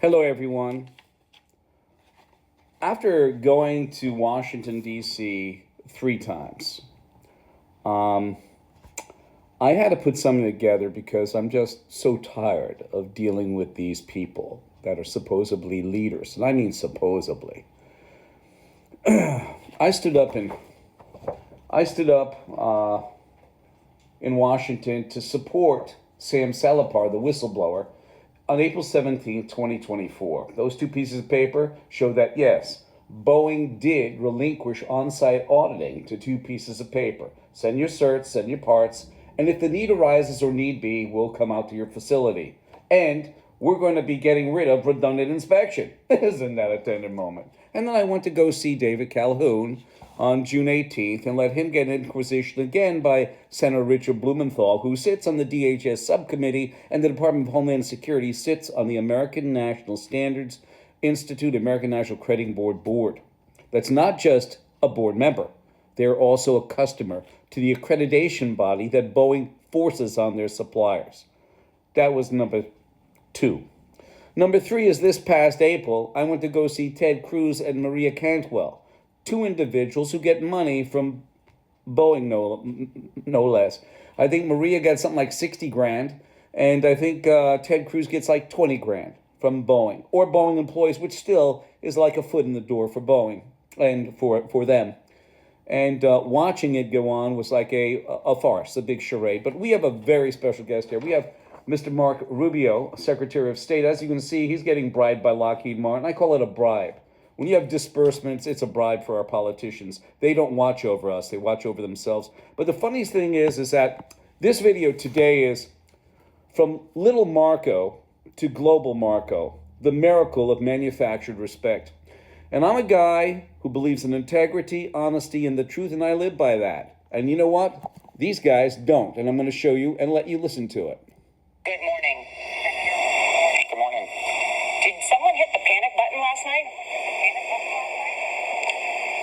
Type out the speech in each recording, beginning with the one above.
Hello, everyone. After going to Washington, D.C. 3 times, um, I had to put something together because I'm just so tired of dealing with these people that are supposedly leaders. And I mean supposedly. I stood up in I stood up in Washington to support Sam Salapar, the whistleblower, on April 17th, 2024. Those two pieces of paper show that, yes, Boeing did relinquish on-site auditing to two pieces of paper. Send your certs, send your parts, and if the need arises or need be, we'll come out to your facility. And we're going to be getting rid of redundant inspection. Isn't that a tender moment? And then I went to go see David Calhoun on June 18th and let him get an inquisition again by Senator Richard Blumenthal, who sits on the DHS subcommittee, and the Department of Homeland Security sits on the American National Standards Institute, American National Crediting Board. That's not just a board member. They're also a customer to the accreditation body that Boeing forces on their suppliers. That was number 2. Number 3 is this past April, I went to go see Ted Cruz and Maria Cantwell, two individuals who get money from Boeing, no less. I think Maria got something like 60 grand, and I think Ted Cruz gets like 20 grand from Boeing, or Boeing employees, which still is like a foot in the door for Boeing and for them. And watching it go on was like a farce, a big charade. But we have a very special guest here. We have Mr. Marco Rubio, Secretary of State. As you can see, he's getting bribed by Lockheed Martin. I call it a bribe. When you have disbursements, it's a bribe for our politicians. They don't watch over us. They watch over themselves. But the funniest thing is that this video today is from little Marco to global Marco, the miracle of manufactured respect. And I'm a guy who believes in integrity, honesty, and the truth, and I live by that. And you know what? These guys don't. And I'm going to show you and let you listen to it. Good morning. Good morning. Did someone hit the panic button last night?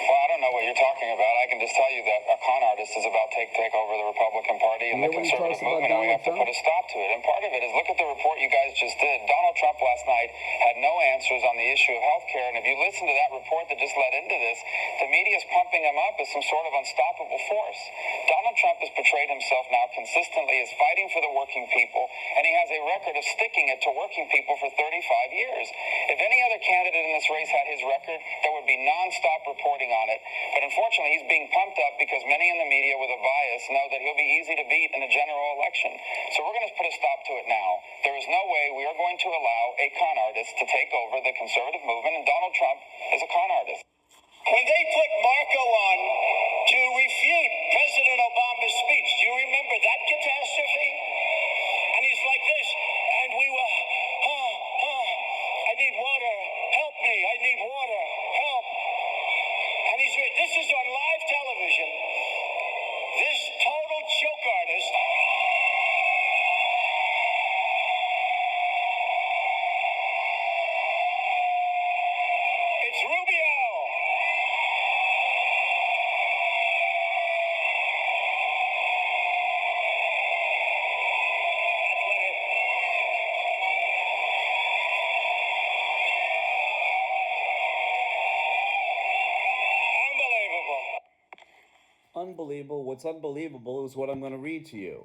Well, I don't know what you're talking about. I can just tell you that a con artist is about to take over the Republican Party and the conservative movement, and we have to put a stop to it. And part of it is, look at the report you guys just did. Donald Trump last night had no answers on the issue of health care, and if you listen to that report that just led into this, the media is pumping him up as some sort of unstoppable force. Donald Trump has portrayed himself now consistently as fighting for the working people, and he has a record of sticking it to working people for 35 years. If any other candidate in this race had his record, there would be nonstop reporting on it. But unfortunately, he's being pumped up because many in the media with a bias know that he'll be easy to beat in a general election. So we're going to put a stop to it now. There is no way we are going to allow a con artist to take over the conservative movement, and Donald Trump is a con artist. When they put Marco on to refute President Obama's speech, do you remember that catastrophe? And he's like this, and we were, I need water, help me, I need water, help. And this is on live television. This total choke artist. It's Rubio. Unbelievable. What's unbelievable is what I'm going to read to you.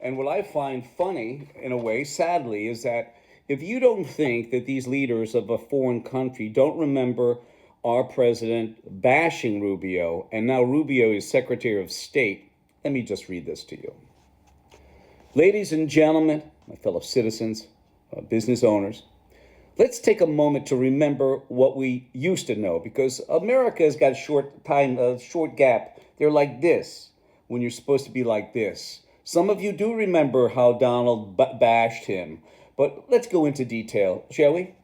And what I find funny, in a way, sadly, is that if you don't think that these leaders of a foreign country don't remember our president bashing Rubio, and now Rubio is Secretary of State, let me just read this to you. Ladies and gentlemen, my fellow citizens, business owners, let's take a moment to remember what we used to know, because America has got short gap. They're like this when you're supposed to be like this. Some of you do remember how Donald bashed him, but let's go into detail, shall we?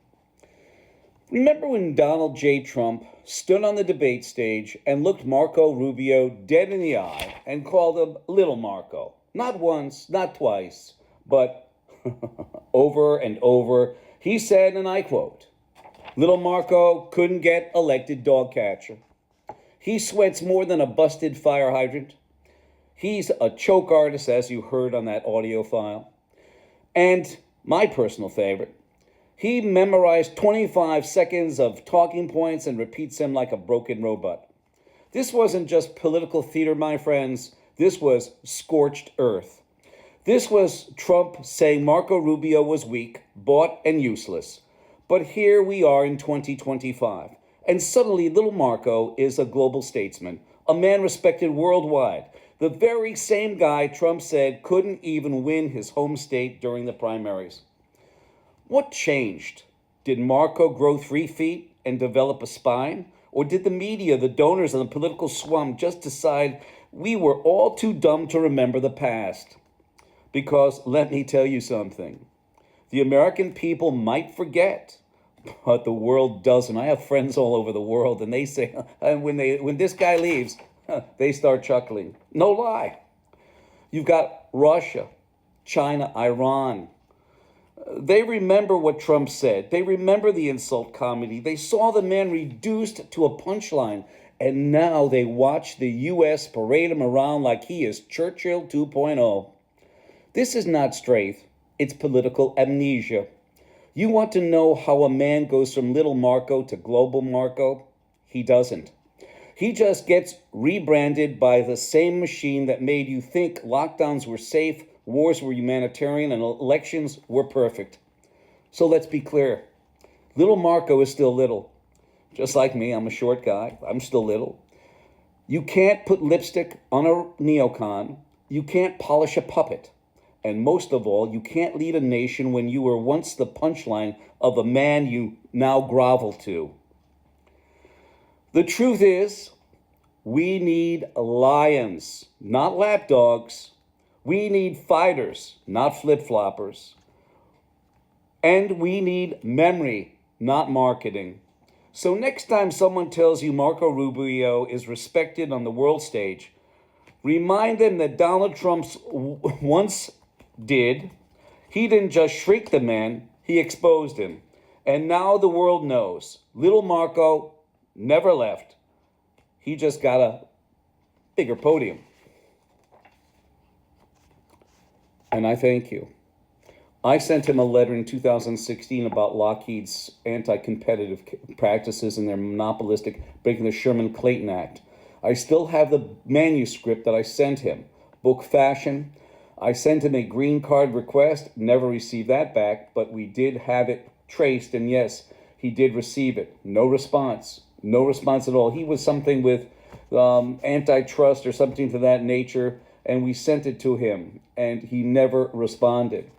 Remember when Donald J. Trump stood on the debate stage and looked Marco Rubio dead in the eye and called him Little Marco? Not once, not twice, but over and over. He said, and I quote, "Little Marco couldn't get elected dog catcher. He sweats more than a busted fire hydrant. He's a choke artist," as you heard on that audio file. And my personal favorite, He memorized 25 seconds of talking points and repeats them like a broken robot. This wasn't just political theater, my friends. This was scorched earth. This was Trump saying Marco Rubio was weak, bought, and useless. But here we are in 2025, and suddenly little Marco is a global statesman, a man respected worldwide, the very same guy Trump said couldn't even win his home state during the primaries. What changed? Did Marco grow 3 feet and develop a spine? Or did the media, the donors, and the political swamp just decide we were all too dumb to remember the past? Because let me tell you something. The American people might forget, but the world doesn't. I have friends all over the world, and they say, when this guy leaves, they start chuckling. No lie. You've got Russia, China, Iran. They remember what Trump said. They remember the insult comedy. They saw the man reduced to a punchline, and now they watch the U.S. parade him around like he is Churchill 2.0. This is not strength. It's political amnesia. You want to know how a man goes from little Marco to global Marco? He doesn't. He just gets rebranded by the same machine that made you think lockdowns were safe, wars were humanitarian, and elections were perfect. So let's be clear. Little Marco is still little. Just like me, I'm a short guy. I'm still little. You can't put lipstick on a neocon. You can't polish a puppet. And most of all, you can't lead a nation when you were once the punchline of a man you now grovel to. The truth is, we need lions, not lapdogs. We need fighters, not flip-floppers. And we need memory, not marketing. So next time someone tells you Marco Rubio is respected on the world stage, remind them that Donald Trump once did. He didn't just shriek the man, he exposed him. And now the world knows. Little Marco never left. He just got a bigger podium. And I thank you. I sent him a letter in 2016 about Lockheed's anti-competitive practices and their monopolistic breaking the Sherman-Clayton Act. I still have the manuscript that I sent him, book fashion. I sent him a green card request, never received that back, but we did have it traced, and yes, he did receive it. No response at all. He was something with antitrust or something to that nature, and we sent it to him, and he never responded.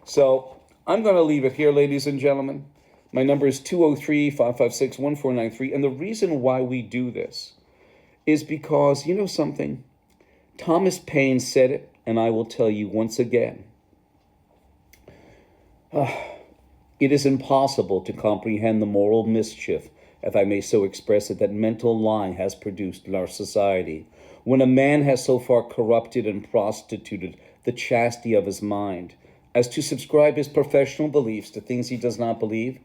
So I'm going to leave it here, ladies and gentlemen. My number is 203-556-1493, and the reason why we do this is because, you know something? Thomas Paine said it, and I will tell you once again. It is impossible to comprehend the moral mischief, if I may so express it, that mental lying has produced in our society. When a man has so far corrupted and prostituted the chastity of his mind as to subscribe his professional beliefs to things he does not believe,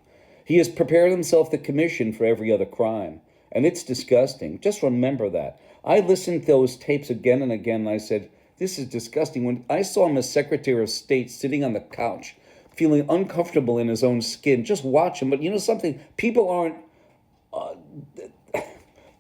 he has prepared himself the commission for every other crime. And it's disgusting. Just remember that. I listened to those tapes again and again, and I said, this is disgusting. When I saw him as Secretary of State sitting on the couch, feeling uncomfortable in his own skin, just watch him. But you know something? People aren't...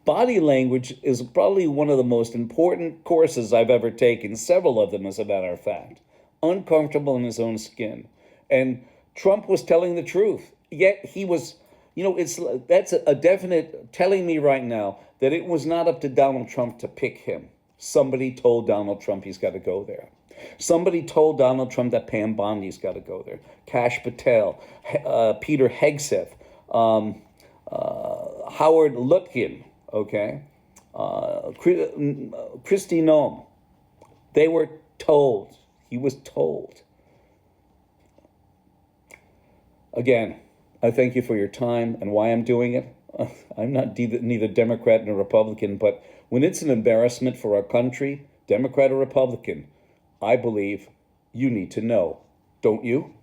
Body language is probably one of the most important courses I've ever taken, several of them, as a matter of fact. Uncomfortable in his own skin. And Trump was telling the truth. Yet he was, that's a definite telling me right now that it was not up to Donald Trump to pick him. Somebody told Donald Trump he's got to go there. Somebody told Donald Trump that Pam Bondi's got to go there. Kash Patel, Peter Hegseth, Howard Lutkin, okay? Kristi Noem. They were told. He was told. Again, I thank you for your time and why I'm doing it. I'm not neither Democrat nor Republican, but when it's an embarrassment for our country, Democrat or Republican, I believe you need to know. Don't you?